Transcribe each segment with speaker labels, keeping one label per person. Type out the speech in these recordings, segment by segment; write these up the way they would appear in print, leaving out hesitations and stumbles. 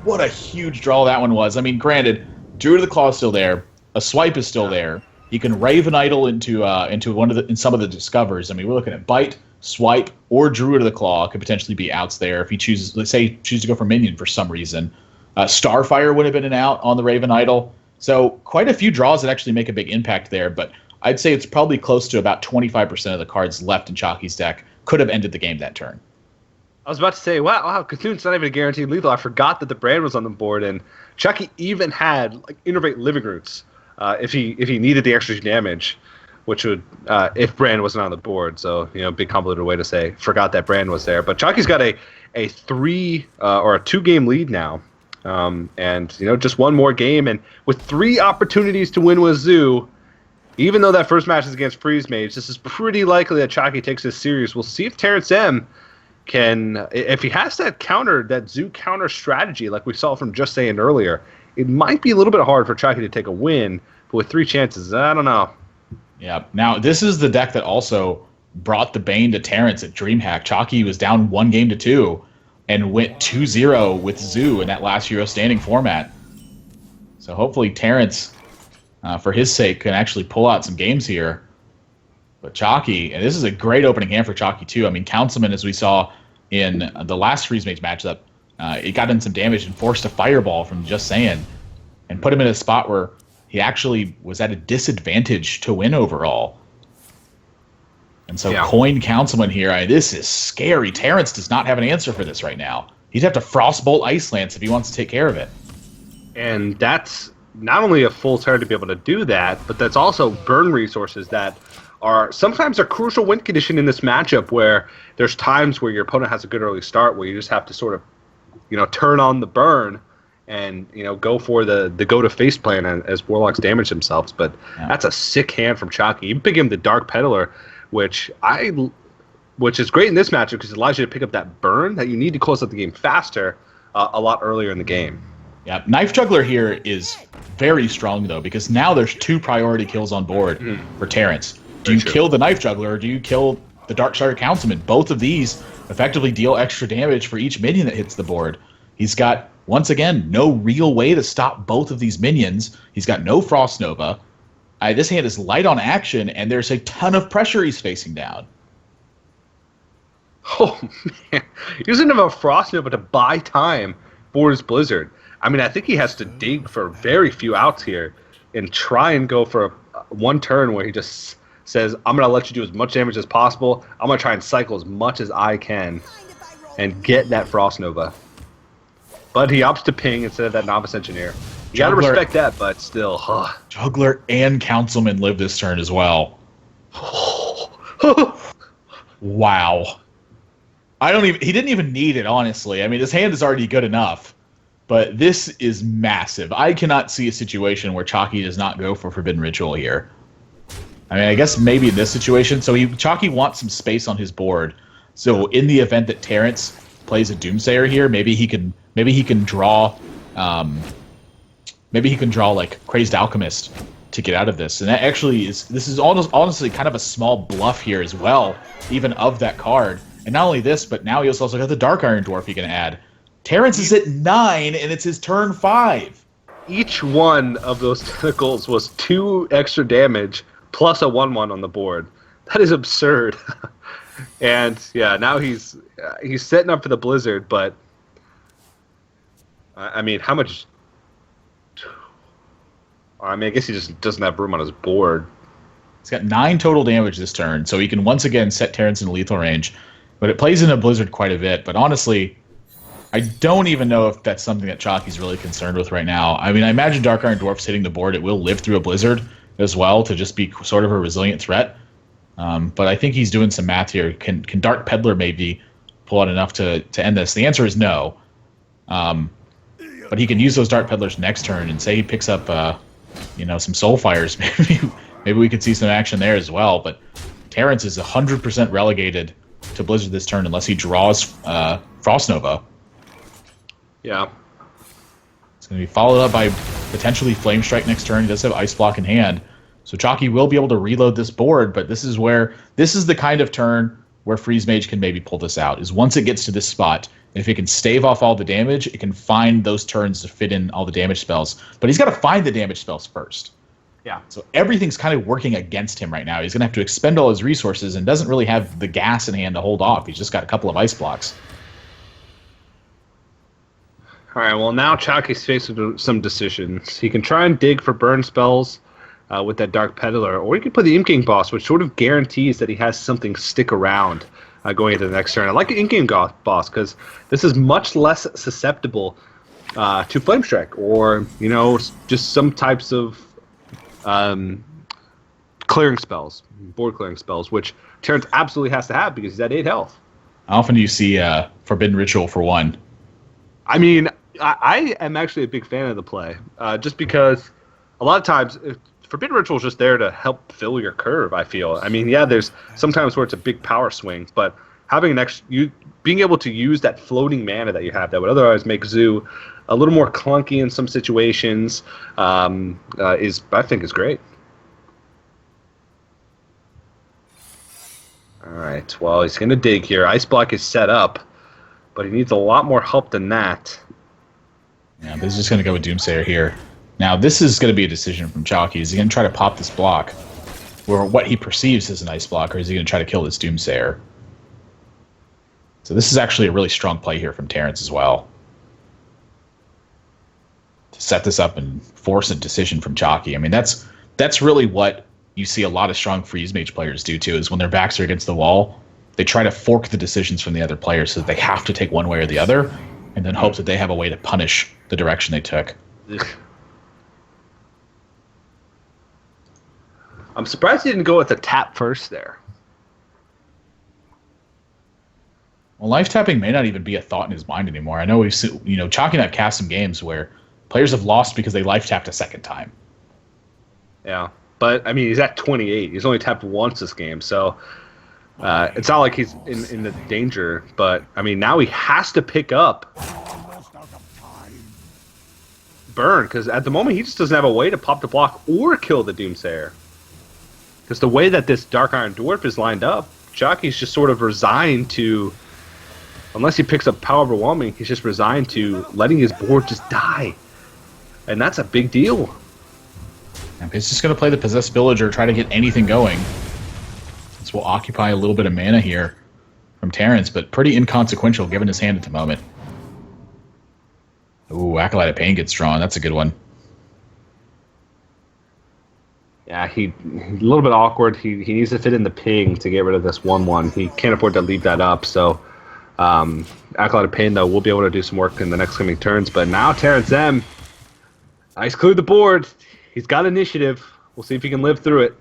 Speaker 1: What a huge draw that one was. I mean, granted, Druid of the Claw is still there. A swipe is still there. He can Raven Idol into some of the discovers. I mean, we're looking at Bite, Swipe, or Druid of the Claw could potentially be outs there if he chooses. Let's say choose to go for minion for some reason. Starfire would have been an out on the Raven Idol. So quite a few draws that actually make a big impact there. But I'd say it's probably close to about 25% of the cards left in Chakki's deck could have ended the game that turn.
Speaker 2: I was about to say, wow, Cthulhu's not even a guaranteed lethal. I forgot that the brand was on the board, and Chakki even had like Innervate Living Roots if he needed the extra damage, which would if brand wasn't on the board. So big convoluted way to say forgot that brand was there. But Chakki's got a 3 or a 2-game lead now, and just one more game, and with 3 opportunities to win with Zoo. Even though that first match is against Freeze Mage, this is pretty likely that Chakki takes this serious. We'll see if TerrenceM can, if he has that Zoo counter strategy like we saw from Just Saying earlier, it might be a little bit hard for Chakki to take a win, but with 3 chances, I don't know.
Speaker 1: Yeah. Now, this is the deck that also brought the Bane to Terrence at DreamHack. Chakki was down 1-2 and went 2-0 with Zoo in that last Hero Standing format. So hopefully Terrence, for his sake, can actually pull out some games here. But Chakki, and this is a great opening hand for Chakki too. I mean, Councilman, as we saw in the last Freeze Mage matchup, it got in some damage and forced a Fireball from Just Saying and put him in a spot where he actually was at a disadvantage to win overall. And so coin Councilman here. This is scary. Terrence does not have an answer for this right now. He'd have to Frostbolt Ice Lance if he wants to take care of it.
Speaker 2: And that's not only a full turn to be able to do that, but that's also burn resources that are sometimes a crucial win condition in this matchup, where there's times where your opponent has a good early start where you just have to sort of turn on the burn and go for the go to face plan as Warlocks damage themselves. But that's a sick hand from Chakki. You pick him the Dark Peddler, which is great in this matchup because it allows you to pick up that burn that you need to close out the game faster a lot earlier in the game.
Speaker 1: Yeah, Knife Juggler here is very strong though, because now there's 2 priority kills on board for Terrence. Do you kill the Knife Juggler or do you kill the Darkstarter Councilman? Both of these effectively deal extra damage for each minion that hits the board. He's got, once again, no real way to stop both of these minions. He's got no Frost Nova. This hand is light on action, and there's a ton of pressure he's facing down.
Speaker 2: Oh, man. He doesn't have a Frost Nova to buy time for his Blizzard. I mean, I think he has to dig for very few outs here and try and go for one turn where he just says, I'm going to let you do as much damage as possible. I'm going to try and cycle as much as I can and get that Frost Nova. But he opts to ping instead of that Novice Engineer. You got to respect that, but still.
Speaker 1: Juggler and Councilman live this turn as well. Wow. He didn't even need it, honestly. I mean, his hand is already good enough. But this is massive. I cannot see a situation where Chakki does not go for Forbidden Ritual here. I mean, I guess maybe in this situation. So Chakki wants some space on his board. So in the event that Terrence plays a Doomsayer here, maybe he can draw like Crazed Alchemist to get out of this. And that actually this is honestly kind of a small bluff here as well, even of that card. And not only this, but now he also got the Dark Iron Dwarf he can add. Terrence is at 9, and it's his turn 5.
Speaker 2: Each one of those tentacles was 2 extra damage plus a 1/1 on the board. That is absurd. And yeah, now he's setting up for the Blizzard, but I mean, how much? I mean, I guess he just doesn't have room on his board.
Speaker 1: He's got 9 total damage this turn, so he can once again set Terrence in lethal range. But it plays in a Blizzard quite a bit. But honestly, I don't even know if that's something that Chakki's really concerned with right now. I mean, I imagine Dark Iron Dwarf's hitting the board. It will live through a Blizzard as well to just be sort of a resilient threat. But I think he's doing some math here. Can Dark Peddler maybe pull out enough to end this? The answer is no. But he can use those Dark Peddlers next turn, and say he picks up some Soulfires. Maybe we could see some action there as well. But Terrence is 100% relegated to Blizzard this turn unless he draws Frost Nova.
Speaker 2: Yeah.
Speaker 1: It's going to be followed up by potentially Flame Strike next turn. He does have Ice Block in hand. So Chakki will be able to reload this board, but this is the kind of turn where Freeze Mage can maybe pull this out, is once it gets to this spot, If it can stave off all the damage, it can find those turns to fit in all the damage spells. But he's got to find the damage spells first.
Speaker 2: Yeah.
Speaker 1: So everything's kind of working against him right now. He's going to have to expend all his resources and doesn't really have the gas in hand to hold off. He's just got a couple of ice blocks.
Speaker 2: All right, well, now Chakki's faced with some decisions. He can try and dig for burn spells with that Dark Peddler, or he can put the Imp King Boss, which sort of guarantees that he has something stick around going into the next turn. I like an Imp King Boss because this is much less susceptible to Flame Strike or, just some types of clearing spells, board clearing spells, which Terrence absolutely has to have because he's at 8 health.
Speaker 1: How often do you see Forbidden Ritual for 1?
Speaker 2: I mean, I am actually a big fan of the play, just because a lot of times Forbidden Ritual is just there to help fill your curve, I feel. I mean, yeah, there's sometimes where it's a big power swing, but having being able to use that floating mana that you have that would otherwise make Zoo a little more clunky in some situations I think is great. All right, well, he's going to dig here. Ice Block is set up, but he needs a lot more help than that.
Speaker 1: Yeah, but he's just going to go with Doomsayer here. Now, this is going to be a decision from Chakki. Is he going to try to pop this block, or what he perceives as an ice block, or is he going to try to kill this Doomsayer? So this is actually a really strong play here from Terrence as well. To set this up and force a decision from Chakki. I mean, that's really what you see a lot of strong Freeze Mage players do, too, is when their backs are against the wall, they try to fork the decisions from the other players so that they have to take one way or the other, and then hope that they have a way to punish the direction they took.
Speaker 2: I'm surprised he didn't go with the tap first there.
Speaker 1: Well, life tapping may not even be a thought in his mind anymore. I know we've seen, Chakki and I've cast some games where players have lost because they life tapped a second time.
Speaker 2: Yeah, but I mean, he's at 28. He's only tapped once this game, so it's not like he's in the danger. But I mean, now he has to pick up burn because at the moment he just doesn't have a way to pop the block or kill the Doomsayer. Because the way that this Dark Iron Dwarf is lined up, Chakki's just sort of resigned to, unless he picks up Power Overwhelming, he's just resigned to letting his board just die. And that's a big deal.
Speaker 1: He's just going to play the Possessed Villager, try to get anything going. This will occupy a little bit of mana here from Terrence, but pretty inconsequential given his hand at the moment. Ooh, Acolyte of Pain gets drawn. That's a good one.
Speaker 2: Yeah, he's a little bit awkward. He needs to fit in the ping to get rid of this 1/1. He can't afford to leave that up. So, Acolyte of Pain, though, will be able to do some work in the next coming turns. But now TerrenceM, ice cleared the board. He's got initiative. We'll see if he can live through it.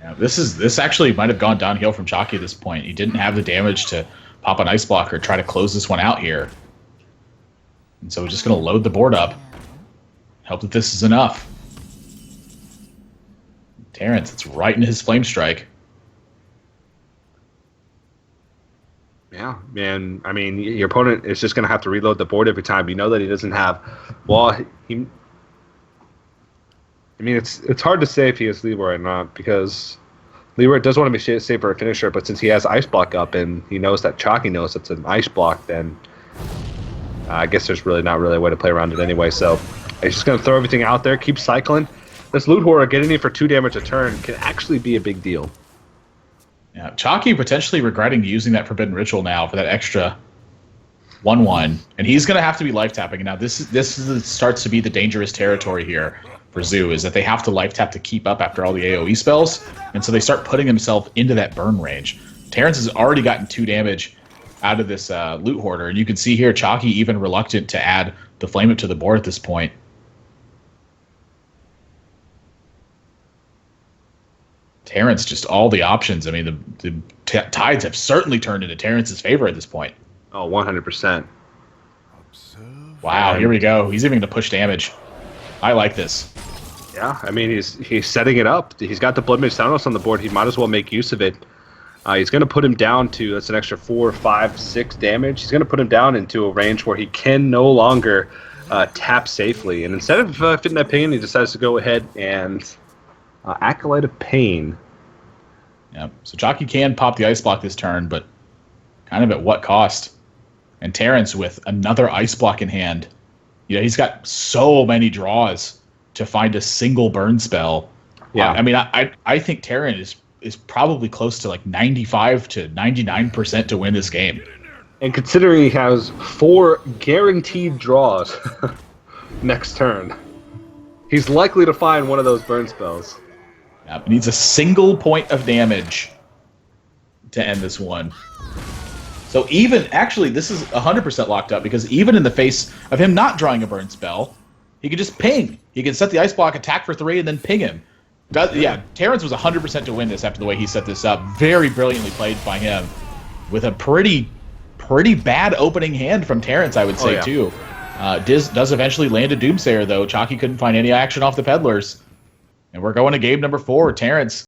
Speaker 1: Yeah, this actually might have gone downhill from Chakki at this point. He didn't have the damage to pop an ice block or try to close this one out here. And so we're just going to load the board up. Hope that this is enough. Terrence, it's right into his Flame Strike.
Speaker 2: Yeah, man. I mean, your opponent is just going to have to reload the board every time. You know that he doesn't have... Well, he... I mean, it's hard to say if he has Leroy or not, because Leroy does want to be safe for a finisher, but since he has Ice Block up and he knows that Chakki knows it's an Ice Block, then I guess there's really not really a way to play around it anyway. So he's just going to throw everything out there, keep cycling. This Loot Horror getting in for 2 damage a turn can actually be a big deal.
Speaker 1: Yeah, Chakki potentially regretting using that Forbidden Ritual now for that extra 1/1, and he's going to have to be life tapping. Now this starts to be the dangerous territory here for Zoo, is that they have to life tap to keep up after all the AoE spells, and so they start putting himself into that burn range. Terrence has already gotten 2 damage out of this Loot Hoarder, and you can see here Chakki even reluctant to add the Flame Up to the board at this point. Terrence, just all the options. I mean, the tides have certainly turned into Terrence's favor at this point.
Speaker 2: Oh, 100%.
Speaker 1: Wow, here we go. He's even going to push damage. I like this.
Speaker 2: Yeah, I mean, he's setting it up. He's got the Blood Mage Thanos on the board. He might as well make use of it. He's going to put him down to, that's an extra 4, 5, 6 damage. He's going to put him down into a range where he can no longer tap safely. And instead of fitting that pain, he decides to go ahead and Acolyte of Pain.
Speaker 1: Yeah, so Chakki can pop the Ice Block this turn, but kind of at what cost? And Terrence with another ice block in hand. You know, he's got so many draws to find a single burn spell.
Speaker 2: Yeah.
Speaker 1: I mean, I think Terran is probably close to like 95 to 99% to win this game.
Speaker 2: And considering he has 4 guaranteed draws next turn, he's likely to find one of those burn spells.
Speaker 1: Yeah, needs a single point of damage to end this one. So even, actually, this is 100% locked up, because even in the face of him not drawing a burn spell, he can just ping. He can set the ice block, attack for 3, and then ping him. Yeah, Terrence was 100% to win this after the way he set this up. Very brilliantly played by him, with a pretty bad opening hand from Terrence, I would say, too. Does eventually land a Doomsayer, though. Chakki couldn't find any action off the Peddlers. And we're going to game number 4. Terrence